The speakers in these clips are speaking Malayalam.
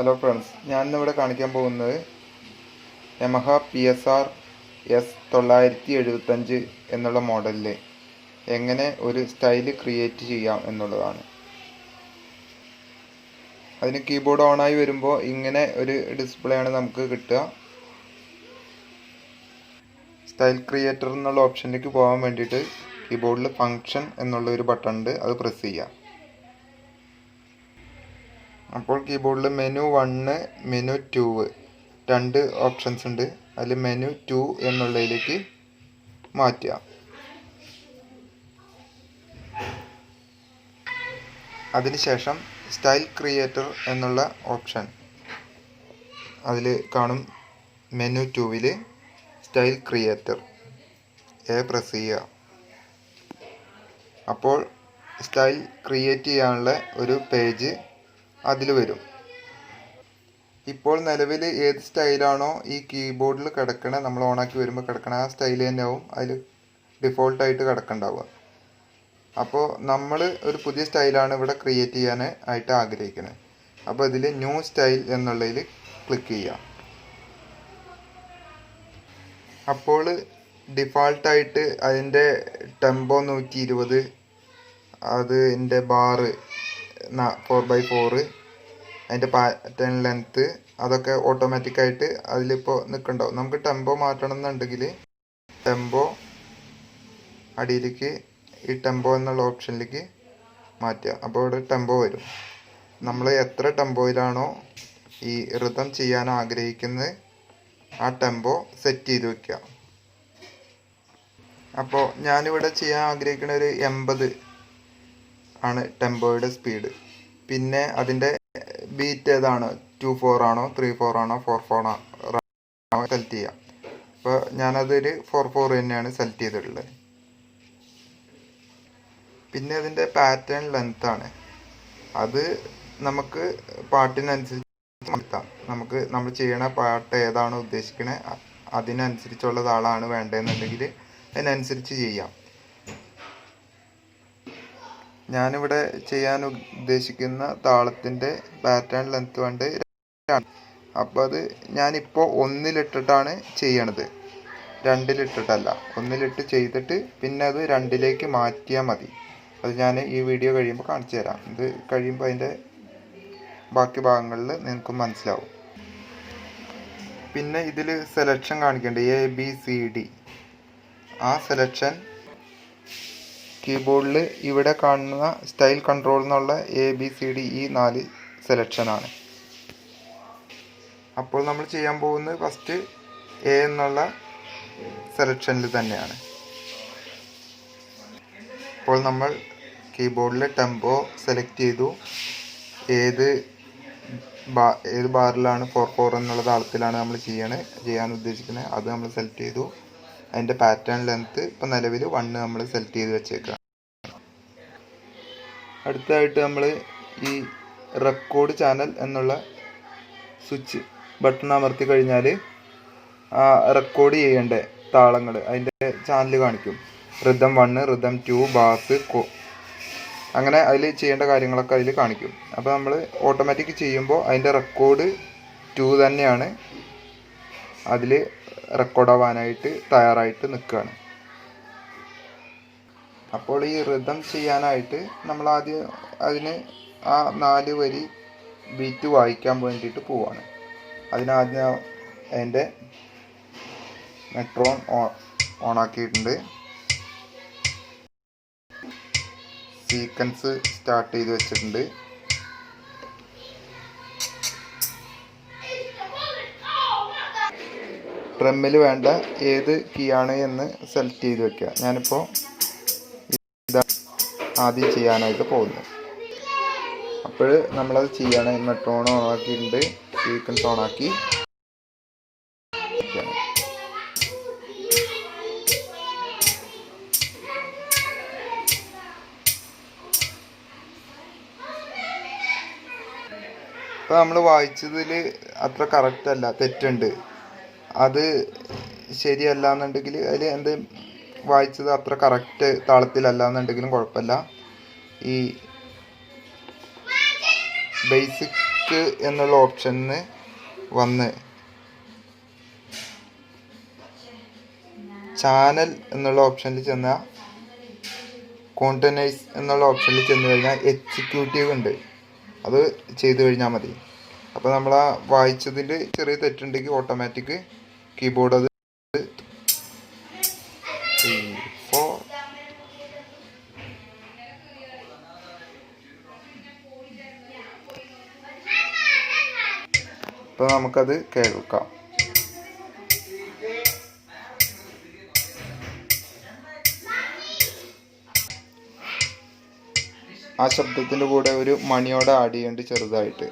ഹലോ ഫ്രണ്ട്സ്, ഞാനിന്നിവിടെ കാണിക്കാൻ പോകുന്നത് യമഹ PSR S975 എന്നുള്ള മോഡലിൽ എങ്ങനെ ഒരു സ്റ്റൈല് ക്രിയേറ്റ് ചെയ്യാം എന്നുള്ളതാണ്. അതിന് കീബോർഡ് ഓണായി വരുമ്പോൾ ഇങ്ങനെ ഒരു ഡിസ്പ്ലേ ആണ് നമുക്ക് കിട്ടുക. സ്റ്റൈൽ ക്രിയേറ്റർ എന്നുള്ള ഓപ്ഷനിലേക്ക് പോകാൻ വേണ്ടിയിട്ട് കീബോർഡിൽ ഫങ്ഷൻ എന്നുള്ള ഒരു ബട്ടൺ ഉണ്ട്, അത് പ്രസ് ചെയ്യാം. അപ്പോൾ കീബോർഡിൽ മെനു 1 മെനു 2 രണ്ട് ഓപ്ഷൻസ് ഉണ്ട്. അതിൽ മെനു 2 എന്നുള്ളതിലേക്ക് മാറ്റുക. അതിനുശേഷം സ്റ്റൈൽ ക്രിയേറ്റർ എന്നുള്ള ഓപ്ഷൻ അതിൽ കാണും. മെനു 2-ൽ സ്റ്റൈൽ ക്രിയേറ്റർ പ്രസ് ചെയ്യുക. അപ്പോൾ സ്റ്റൈൽ ക്രിയേറ്റ് ചെയ്യാനുള്ള ഒരു പേജ് അതിൽ വരും. ഇപ്പോൾ നിലവിൽ ഏത് സ്റ്റൈലാണോ ഈ കീബോർഡിൽ കിടക്കണ, നമ്മൾ ഓണാക്കി വരുമ്പോൾ കിടക്കണ ആ സ്റ്റൈൽ തന്നെയാവും അതിൽ ഡിഫോൾട്ടായിട്ട് കിടക്കണ്ടാവുക. അപ്പോൾ നമ്മൾ ഒരു പുതിയ സ്റ്റൈലാണ് ഇവിടെ ക്രിയേറ്റ് ചെയ്യാൻ ആയിട്ട് ആഗ്രഹിക്കുന്നത്. അപ്പോൾ ഇതിൽ ന്യൂ സ്റ്റൈൽ എന്നുള്ളതിൽ ക്ലിക്ക് ചെയ്യാം. അപ്പോൾ ഡിഫാൾട്ടായിട്ട് അതിൻ്റെ ടെമ്പോ 120, അതിൻ്റെ ബാറ് 4x4, അതിൻ്റെ പാറ്റേൺ ലെങ്ത്ത് അതൊക്കെ ഓട്ടോമാറ്റിക്കായിട്ട് അതിലിപ്പോൾ നിൽക്കുന്നുണ്ടാവും. നമുക്ക് ടെമ്പോ മാറ്റണം എന്നുണ്ടെങ്കിൽ ടെമ്പോ അടിയിലേക്ക് ഈ ടെമ്പോ എന്നുള്ള ഓപ്ഷനിലേക്ക് മാറ്റുക. അപ്പോൾ ഇവിടെ ടെമ്പോ വരും. നമ്മൾ എത്ര ടെമ്പോയിലാണോ ഈ റിതം ചെയ്യാൻ ആഗ്രഹിക്കുന്നത് ആ ടെമ്പോ സെറ്റ് ചെയ്ത് വയ്ക്കുക. അപ്പോൾ ഞാനിവിടെ ചെയ്യാൻ ആഗ്രഹിക്കുന്ന ഒരു 80 ആണ് ടെമ്പോയുടെ സ്പീഡ്. പിന്നെ അതിൻ്റെ ബീറ്റ് ഏതാണ്, 2/4 ആണോ 3/4 ആണോ 4/4 ആണോ സെലക്ട് ചെയ്യാം. അപ്പോൾ ഞാനതൊരു 4/4 തന്നെയാണ് സെലക്ട് ചെയ്തിട്ടുള്ളത്. പിന്നെ അതിൻ്റെ പാറ്റേൺ ലെങ്ത് ആണ്, അത് നമുക്ക് പാട്ടിനനുസരിച്ച് മാറ്റാം. നമ്മൾ ചെയ്യണ പാട്ട് ഏതാണോ ഉദ്ദേശിക്കണത് അതിനനുസരിച്ചുള്ള താളാണ് വേണ്ടതെന്നുണ്ടെങ്കിൽ അതിനനുസരിച്ച് ചെയ്യാം. ഞാനിവിടെ ചെയ്യാൻ ഉദ്ദേശിക്കുന്ന താളത്തിൻ്റെ പാറ്റേൺ ലെങ്ത് വേണ്ട 2. അപ്പോൾ അത് ഞാനിപ്പോൾ 1-ലിട്ടിട്ടാണ് ചെയ്യണത്, 2-ലിട്ടിട്ടല്ല. 1-ലിട്ട് ചെയ്തിട്ട് പിന്നെ അത് 2-ലേക്ക് മാറ്റിയാൽ മതി. അത് ഞാൻ ഈ വീഡിയോ കഴിയുമ്പോൾ കാണിച്ചു തരാം. ഇത് കഴിയുമ്പോൾ അതിൻ്റെ ബാക്കി ഭാഗങ്ങളിൽ നിങ്ങൾക്ക് മനസ്സിലാവും. പിന്നെ ഇതിൽ സെലക്ഷൻ കാണിക്കേണ്ടത് ABCD. ആ സെലക്ഷൻ കീബോർഡിൽ ഇവിടെ കാണുന്ന സ്റ്റൈൽ കൺട്രോൾ എന്നുള്ള ABCD ഈ 4 സെലക്ഷനാണ്. അപ്പോൾ നമ്മൾ ചെയ്യാൻ പോകുന്നത് ഫസ്റ്റ് A എന്നുള്ള സെലക്ഷനിൽ തന്നെയാണ്. അപ്പോൾ നമ്മൾ കീബോർഡിൽ ടെമ്പോ സെലക്ട് ചെയ്തു. ഏത് ബാറിലാണ് 4/4 എന്നുള്ള താളത്തിലാണ് നമ്മൾ ചെയ്യാൻ ഉദ്ദേശിക്കുന്നത് അത് നമ്മൾ സെലക്ട് ചെയ്തു. അതിൻ്റെ പാറ്റേൺ ലെങ്ത്ത് ഇപ്പോൾ നിലവിൽ 1 നമ്മൾ സെലക്ട് ചെയ്ത് വെച്ചേക്കാം. അടുത്തതായിട്ട് നമ്മൾ ഈ റെക്കോർഡ് ചാനൽ എന്നുള്ള സ്വിച്ച് ബട്ടൺ അമർത്തി കഴിഞ്ഞാൽ ആ റെക്കോർഡ് ചെയ്യേണ്ട താളങ്ങൾ അതിൻ്റെ ചാനൽ കാണിക്കും. റിതം 1, റിതം 2, ബാസ്, അങ്ങനെ അതിൽ ചെയ്യേണ്ട കാര്യങ്ങളൊക്കെ അതിൽ കാണിക്കും. അപ്പോൾ നമ്മൾ ഓട്ടോമാറ്റിക് ചെയ്യുമ്പോൾ അതിൻ്റെ റെക്കോർഡ് 2 തന്നെയാണ് അതിൽ റെക്കോർഡ് ആവാനായിട്ട് തയ്യാറായിട്ട് നിൽക്കുകയാണ്. അപ്പോൾ ഈ റിതം ചെയ്യാനായിട്ട് നമ്മൾ ആദ്യം അതിന് ആ 4 വരി ബീറ്റ് വായിക്കാൻ വേണ്ടിയിട്ട് പോവാണ്. അതിനാദ്യം അതിൻ്റെ മെട്രോൺ ഓണാക്കിയിട്ടുണ്ട്. സീക്വൻസ് സ്റ്റാർട്ട് ചെയ്ത് വെച്ചിട്ടുണ്ട്. ഡ്രമ്മിൽ വേണ്ട ഏത് കീ ആണ് എന്ന് സെലക്ട് ചെയ്ത് വെക്കുക. ഞാനിപ്പോൾ ഇതാണ് ആദ്യം ചെയ്യാനായിട്ട് പോകുന്നത്. അപ്പോൾ നമ്മളത് ചെയ്യണം. മെട്രോൺ ഓണാക്കിയിട്ടുണ്ട്, സീക്വൻസ് ഓണാക്കി. ഇപ്പോൾ നമ്മൾ വായിച്ചതിൽ അത്ര കറക്റ്റ് അല്ല, തെറ്റുണ്ട്. അത് ശരിയല്ല എന്നുണ്ടെങ്കിൽ അതിൽ എന്ത് വായിച്ചത് അത്ര കറക്റ്റ് താളത്തിലല്ല എന്നുണ്ടെങ്കിലും കുഴപ്പമില്ല. ഈ ബേസിക് ബേസിക് എന്നുള്ള ഓപ്ഷനിൽ വന്ന് ചാനൽ എന്നുള്ള ഓപ്ഷനിൽ ചെന്നാൽ കോണ്ടനൈസ് എന്നുള്ള ഓപ്ഷനിൽ ചെന്ന് കഴിഞ്ഞാൽ എക്സിക്യൂട്ടീവ് ഉണ്ട്, അത് ചെയ്ത് കഴിഞ്ഞാൽ മതി. അപ്പോൾ നമ്മൾ ആ വായിച്ചതിൽ ചെറിയ തെറ്റുണ്ടെങ്കിൽ ഓട്ടോമാറ്റിക് കീബോർഡ് അത് 3, 4. അപ്പോൾ നമുക്കത് കേൾക്കാം. ആ ശബ്ദത്തിൻ്റെ കൂടെ ഒരു മണിയോടെ ആഡ് ചെയ്യേണ്ടി ചെറുതായിട്ട്.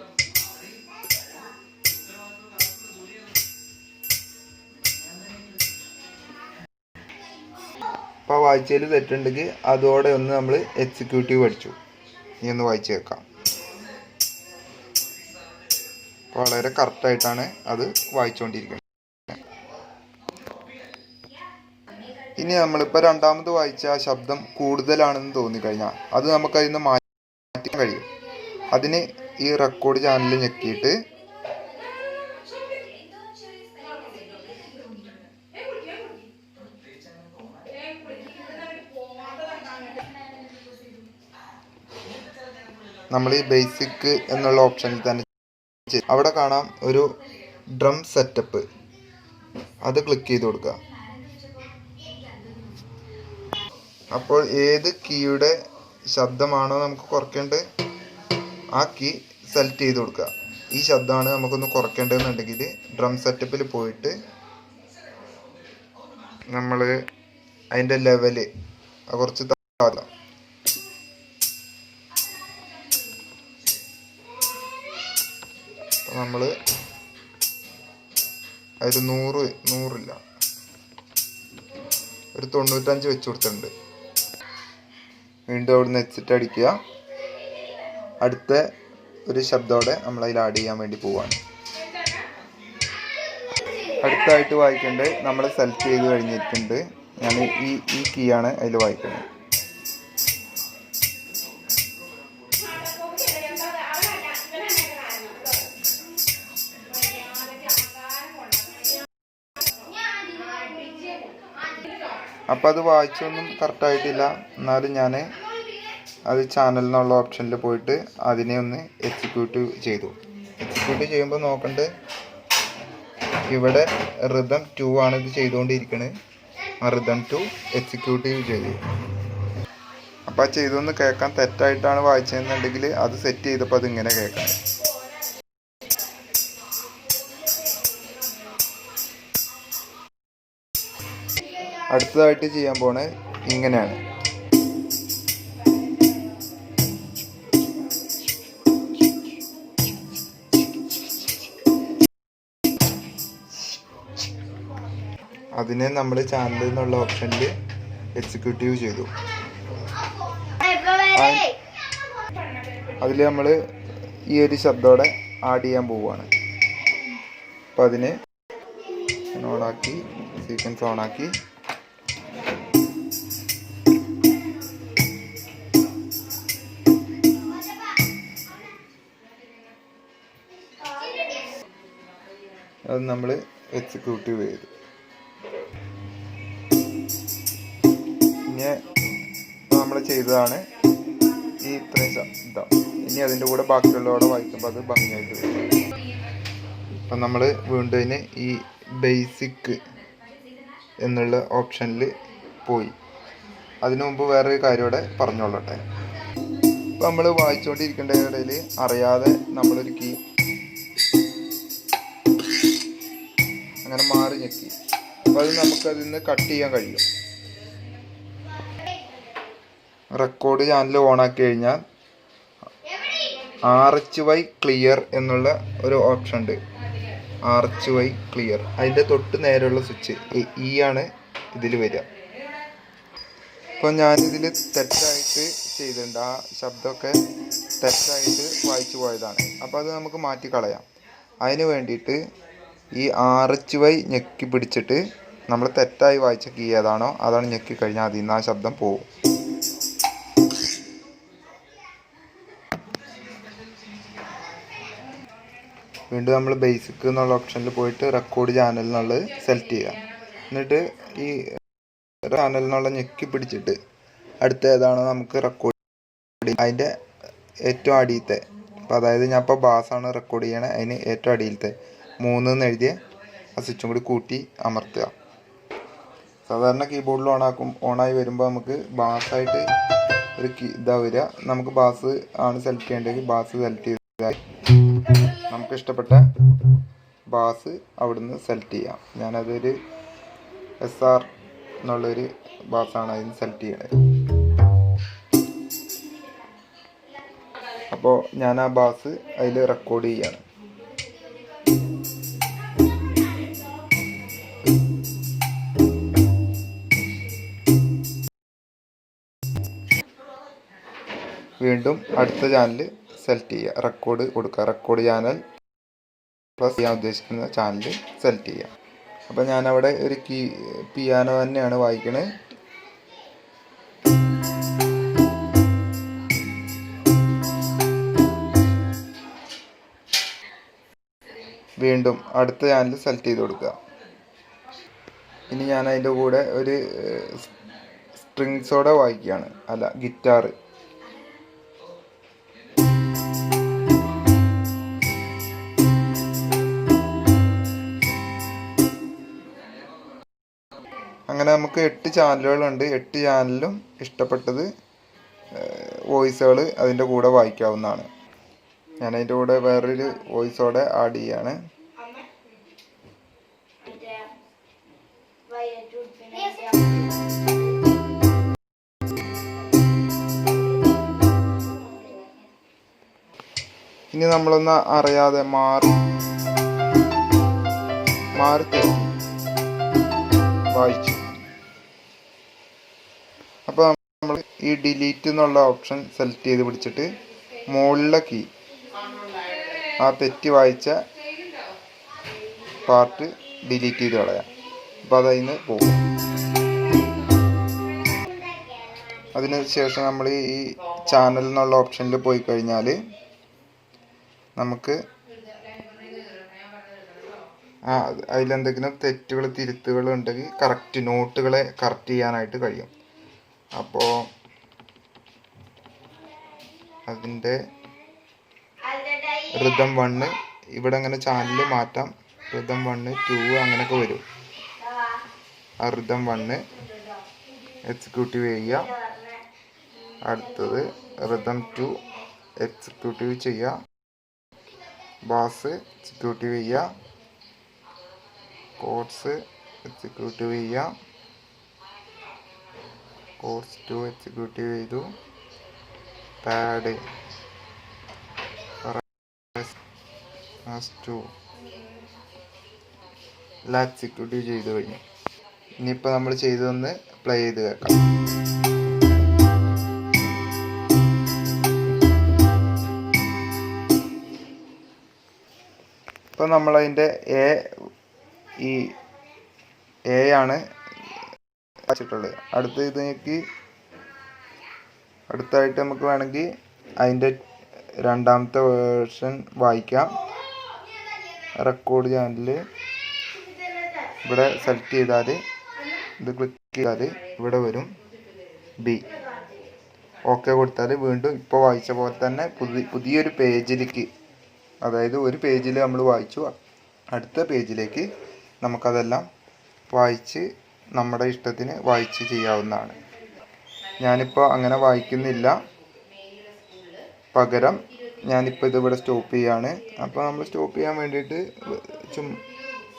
അപ്പോൾ വായിച്ചതിൽ തെറ്റുണ്ടെങ്കിൽ അതോടെ ഒന്ന് നമ്മൾ എക്സിക്യൂട്ടീവ് അടിച്ചു. ഇനി ഒന്ന് വായിച്ച് കേൾക്കാം. വളരെ കറക്റ്റായിട്ടാണ് അത് വായിച്ചുകൊണ്ടിരിക്കുന്നത്. ഇനി നമ്മളിപ്പോൾ രണ്ടാമത് വായിച്ച ആ ശബ്ദം കൂടുതലാണെന്ന് തോന്നിക്കഴിഞ്ഞാൽ അത് നമുക്കതിൽ നിന്ന് മാറ്റാൻ കഴിയും. അതിന് ഈ റെക്കോർഡ് ചാനൽ ഞെക്കിയിട്ട് നമ്മൾ ഈ ബേസിക് എന്നുള്ള ഓപ്ഷനിൽ തന്നെ അവിടെ കാണാം ഒരു ഡ്രം സെറ്റപ്പ്, അത് ക്ലിക്ക് ചെയ്ത് കൊടുക്കുക. അപ്പോൾ ഏത് കീയുടെ ശബ്ദമാണോ നമുക്ക് കുറയ്ക്കേണ്ടത് ആ കീ സെലക്ട് ചെയ്ത് കൊടുക്കുക. ഈ ശബ്ദമാണ് നമുക്കൊന്ന് കുറയ്ക്കേണ്ടതെന്നുണ്ടെങ്കിൽ ഡ്രം സെറ്റപ്പിൽ പോയിട്ട് നമ്മൾ അതിൻ്റെ ലെവല് കുറച്ച് താഴ്ത്താം. നമ്മൾ ഒരു 100 ഒരു 95 വെച്ച് കൊടുത്തിട്ടുണ്ട്. വീണ്ടും അവിടുന്ന് എക്സിറ്റ് അടിക്കുക. അടുത്ത ഒരു ശബ്ദത്തോടെ നമ്മൾ അതിൽ ആഡ് ചെയ്യാൻ വേണ്ടി പോവാണ്. അടുത്തായിട്ട് വായിക്കേണ്ടത് നമ്മൾ സെലക്ട് ചെയ്ത് കഴിഞ്ഞിട്ടുണ്ട്. ഞാൻ ഈ കീ ആണ് അതിൽ വായിക്കുന്നത്. അപ്പോൾ അത് വായിച്ചൊന്നും കറക്റ്റായിട്ടില്ല. എന്നാലും ഞാൻ അത് ചാനൽ എന്നുള്ള ഓപ്ഷനിൽ പോയിട്ട് അതിനെ ഒന്ന് എക്സിക്യൂട്ടീവ് ചെയ്തു. എക്സിക്യൂട്ടീവ് ചെയ്യുമ്പോൾ നോക്കണ്ട് ഇവിടെ റിതം 2 ആണ് ഇത് ചെയ്തുകൊണ്ടിരിക്കുന്നത്. ആ റിതം 2 എക്സിക്യൂട്ടീവ് ചെയ്തു. അപ്പോൾ ആ ചെയ്തൊന്ന് കേൾക്കാൻ തെറ്റായിട്ടാണ് വായിച്ചതെന്നുണ്ടെങ്കിൽ അത് സെറ്റ് ചെയ്തപ്പോൾ അതിങ്ങനെ കേൾക്കാം. അടുത്തതായിട്ട് ചെയ്യാൻ പോണേ ഇങ്ങനെയാണ്. അതിനെ നമ്മൾ ചാനൽ എന്നുള്ള ഓപ്ഷനിൽ എക്സിക്യൂട്ടീവ് ചെയ്തു. അതിൽ നമ്മൾ ഈ ഒരു ശബ്ദത്തോടെ ആഡ് ചെയ്യാൻ പോവുകയാണ്. അപ്പോൾ അതിനെ ഓണാക്കി സീക്വൻസ് ഓണാക്കി അത് നമ്മൾ എക്സിക്യൂട്ടീവ് ചെയ്തു. പിന്നെ നമ്മൾ ചെയ്തതാണ് ഈ ഇത്രയും ശബ്ദം. ഇനി അതിൻ്റെ കൂടെ ബാക്കിയുള്ളതോടെ വായിക്കുമ്പോൾ അത് ഭംഗിയായിട്ട് വരും. അപ്പം നമ്മൾ വീണ്ടും ഇതിന് ഈ ബേസിക് എന്നുള്ള ഓപ്ഷനിൽ പോയി. അതിനു മുമ്പ് വേറൊരു കാര്യം ഇവിടെ പറഞ്ഞോളട്ടെ. ഇപ്പം നമ്മൾ വായിച്ചുകൊണ്ടിരിക്കേണ്ട ഇടയിൽ അറിയാതെ നമ്മളൊരു കീ അങ്ങനെ മാറി ഞെക്കി. അപ്പോൾ അത് നമുക്കതിൽ നിന്ന് കട്ട് ചെയ്യാൻ കഴിയും. റെക്കോർഡ് ചാനൽ ഓണാക്കി കഴിഞ്ഞാൽ RHY ക്ലിയർ എന്നുള്ള ഒരു ഓപ്ഷൻ ഉണ്ട്. RHY ക്ലിയർ അതിൻ്റെ തൊട്ട് നേരെയുള്ള സ്വിച്ച് ഈ ആണ് ഇതിൽ വരിക. അപ്പോൾ ഞാനിതിൽ തെറ്റായിട്ട് ചെയ്തിട്ടുണ്ട്. ആ ശബ്ദമൊക്കെ തെറ്റായിട്ട് വായിച്ചു പോയതാണ്. അപ്പോൾ അത് നമുക്ക് മാറ്റിക്കളയാം. അതിന് വേണ്ടിയിട്ട് ഈ RHY ഞെക്കി പിടിച്ചിട്ട് നമ്മൾ തെറ്റായി വായിച്ച കീ ഏതാണോ അതാണ് ഞെക്കി കഴിഞ്ഞാൽ അതിൽ നിന്ന് ആ ശബ്ദം പോകും. വീണ്ടും നമ്മൾ ബേസിക് എന്നുള്ള ഓപ്ഷനിൽ പോയിട്ട് റെക്കോർഡ് ചാനൽ എന്നുള്ളത് സെലക്ട് ചെയ്യുക. എന്നിട്ട് ഈ ചാനൽ എന്നുള്ള ഞെക്കി പിടിച്ചിട്ട് അടുത്ത ഏതാണോ നമുക്ക് റെക്കോർഡ് അതിൻ്റെ ഏറ്റവും അടിയിലത്തെ, അപ്പോൾ അതായത് ഞാൻ ഇപ്പോൾ ബാസാണ് റെക്കോർഡ് ചെയ്യണേ, അതിന് ഏറ്റവും അടിയിലത്തെ 3 എന്ന് എഴുതിയ ആ സ്വിച്ചും കൂടി കൂട്ടി അമർത്തുക. സാധാരണ കീബോർഡിൽ ഓണായി വരുമ്പോൾ നമുക്ക് ബാസായിട്ട് ഒരു ഇതാ വരിക. നമുക്ക് ബാസ് ആണ് സെലക്ട് ചെയ്യേണ്ടതെങ്കിൽ ബാസ് സെലക്ട് ചെയ്താൽ നമുക്ക് ഇഷ്ടപ്പെട്ട ബാസ് അവിടുന്ന് സെലക്ട് ചെയ്യാം. ഞാനതൊരു SR എന്നുള്ളൊരു ബാസാണ് അതിന് സെലക്ട് ചെയ്യണത്. അപ്പോൾ ഞാൻ ആ ബാസ് അതിൽ റെക്കോർഡ് ചെയ്യാണ്. വീണ്ടും അടുത്ത ചാനൽ സെലക്ട് ചെയ്യുക, റെക്കോർഡ് കൊടുക്കുക. റെക്കോർഡ് ചാനൽ പ്ലസ് ചെയ്യാൻ ഉദ്ദേശിക്കുന്ന ചാനൽ സെലക്ട് ചെയ്യുക. അപ്പോൾ ഞാനവിടെ ഒരു പിയാനോ തന്നെയാണ് വായിക്കണത്. വീണ്ടും അടുത്ത ചാനൽ സെലക്ട് ചെയ്ത് കൊടുക്കുക. ഇനി ഞാൻ അതിൻ്റെ കൂടെ ഒരു സ്ട്രിങ്സോടെ വായിക്കുകയാണ്, അല്ല ഗിറ്റാർ. അങ്ങനെ നമുക്ക് 8 ചാനലുകളുണ്ട്. 8 ചാനലിലും ഇഷ്ടപ്പെട്ടത് വോയിസുകൾ അതിൻ്റെ കൂടെ വായിക്കാവുന്നതാണ്. ഞാൻ അതിൻ്റെ കൂടെ വേറൊരു വോയിസോടെ ആഡ് ചെയ്യാണ്. ഇനി നമ്മളൊന്ന് അറിയാതെ മാറി വായിച്ചു. അപ്പോൾ നമ്മൾ ഈ ഡിലീറ്റ് എന്നുള്ള ഓപ്ഷൻ സെലക്ട് ചെയ്ത് പിടിച്ചിട്ട് മുകളിലെ കീ ആ തെറ്റി വായിച്ച പാർട്ട് ഡിലീറ്റ് ചെയ്ത് കളയാം. അപ്പോൾ അതതിൽ നിന്ന് പോകും. അതിന് ശേഷം നമ്മൾ ഈ ചാനൽ എന്നുള്ള ഓപ്ഷനിൽ പോയി കഴിഞ്ഞാൽ നമുക്ക് അതിലെന്തെങ്കിലും തെറ്റുകൾ തിരുത്തുകൾ ഉണ്ടെങ്കിൽ കറക്റ്റ് നോട്ടുകളെ കറക്റ്റ് ചെയ്യാനായിട്ട് കഴിയും. അപ്പോൾ അതിൻ്റെ റിതം 1 ഇവിടെ അങ്ങനെ ചാനൽ മാറ്റാം. റിതം 1, 2 അങ്ങനെയൊക്കെ വരും. ആ റിതം 1 എക്സിക്യൂട്ടീവ് ചെയ്യുക. അടുത്തത് റിതം 2 എക്സിക്യൂട്ടീവ് ചെയ്യുക. ബാസ് എക്സിക്യൂട്ടീവ് ചെയ്യുക. കോഡ്സ് എക്സിക്യൂട്ടീവ് ചെയ്യുക. കോഡ്സ് 2 എക്സിക്യൂട്ടീവ് ചെയ്തു. പാഡ് 2 എല്ലാം എക്സിക്യൂട്ടീവ് ചെയ്ത് കഴിഞ്ഞു. ഇനിയിപ്പോൾ നമ്മൾ ചെയ്തൊന്ന് പ്ലേ ചെയ്ത് കേൾക്കാം. ഇപ്പോൾ നമ്മളതിൻ്റെ എ ആണ് വെച്ചിട്ടുള്ളത്. അടുത്തായിട്ട് നമുക്ക് വേണമെങ്കിൽ അതിൻ്റെ രണ്ടാമത്തെ വേർഷൻ വായിക്കാം. റെക്കോർഡ് ചാനൽ ഇവിടെ സെലക്ട് ചെയ്താൽ ഇത് ക്ലിക്ക് ചെയ്താൽ ഇവിടെ വരും ബി. ഓക്കെ കൊടുത്താൽ വീണ്ടും ഇപ്പോൾ വായിച്ച പോലെ തന്നെ പുതിയൊരു പേജിലേക്ക്, അതായത് ഒരു പേജിൽ നമ്മൾ വായിച്ചു, അടുത്ത പേജിലേക്ക് നമുക്കതെല്ലാം വായിച്ച് നമ്മുടെ ഇഷ്ടത്തിന് വായിച്ച് ചെയ്യാവുന്നതാണ്. ഞാനിപ്പോൾ അങ്ങനെ വായിക്കുന്നില്ല. പകരം ഞാനിപ്പോൾ ഇതിവിടെ സ്റ്റോപ്പ് ചെയ്യാണ്. അപ്പോൾ നമ്മൾ സ്റ്റോപ്പ് ചെയ്യാൻ വേണ്ടിയിട്ട്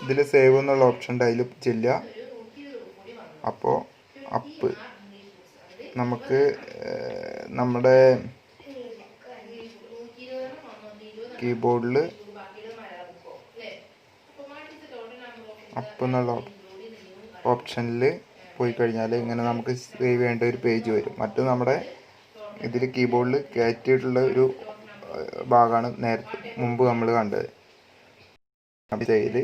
ഇതിൽ സേവ് എന്നുള്ള ഓപ്ഷൻ ഉണ്ട്, അതിൽ ചെല്ലുക. അപ്പോൾ അപ്പ് നമുക്ക് നമ്മുടെ കീബോർഡിൽ അപ്പ് എന്നുള്ള ഓപ്ഷനിൽ പോയി കഴിഞ്ഞാൽ ഇങ്ങനെ നമുക്ക് സേവ് ചെയ്യേണ്ട ഒരു പേജ് വരും. മറ്റു നമ്മുടെ ഇതിൽ കീബോർഡിൽ കയറ്റിയിട്ടുള്ള ഒരു ഭാഗമാണ് മുമ്പ് നമ്മൾ കണ്ടത്. ഇതിൽ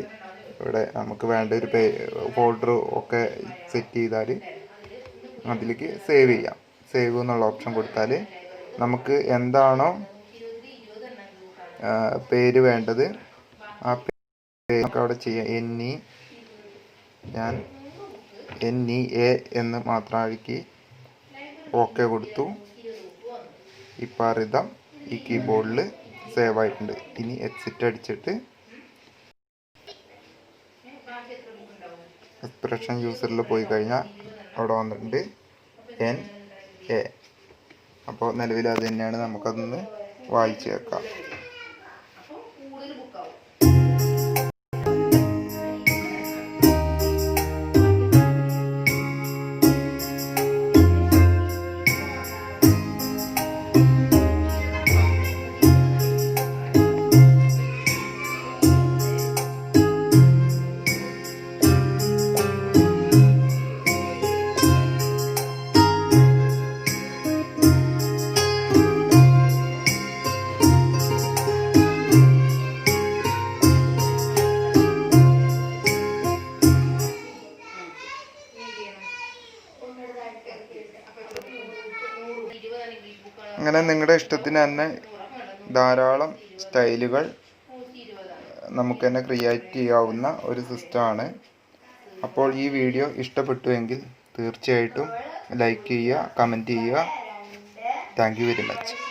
ഇവിടെ നമുക്ക് വേണ്ട ഒരു ഫോൾഡർ ഒക്കെ സെറ്റ് ചെയ്താൽ അതിലേക്ക് സേവ് ചെയ്യാം. സേവ് എന്നുള്ള ഓപ്ഷൻ കൊടുത്താൽ നമുക്ക് എന്താണോ പേര് വേണ്ടത് ആ പേര് നമുക്ക് അവിടെ ചെയ്യാം. ഞാൻ NEA എന്ന് മാത്രം ആക്കി ഓക്കെ കൊടുത്തു. ഇപ്പോൾ റിതം ഈ കീബോർഡിൽ സേവ് ആയിട്ടുണ്ട്. ഇനി എക്സിറ്റ് അടിച്ചിട്ട് എക്സ്പ്രഷൻ യൂസറിൽ പോയി കഴിഞ്ഞാൽ അവിടെ വന്നിട്ടുണ്ട് NA. അപ്പോൾ നിലവിൽ അത് തന്നെയാണ്. നമുക്കതൊന്ന് വായിച്ച് കേൾക്കാം. അങ്ങനെ നിങ്ങളുടെ ഇഷ്ടത്തിന് തന്നെ ധാരാളം സ്റ്റൈലുകൾ നമുക്ക് തന്നെ ക്രിയേറ്റ് ചെയ്യാവുന്ന ഒരു സിസ്റ്റമാണ്. അപ്പോൾ ഈ വീഡിയോ ഇഷ്ടപ്പെട്ടുവെങ്കിൽ തീർച്ചയായിട്ടും ലൈക്ക് ചെയ്യുക, കമൻറ്റ് ചെയ്യുക. Thank you very much.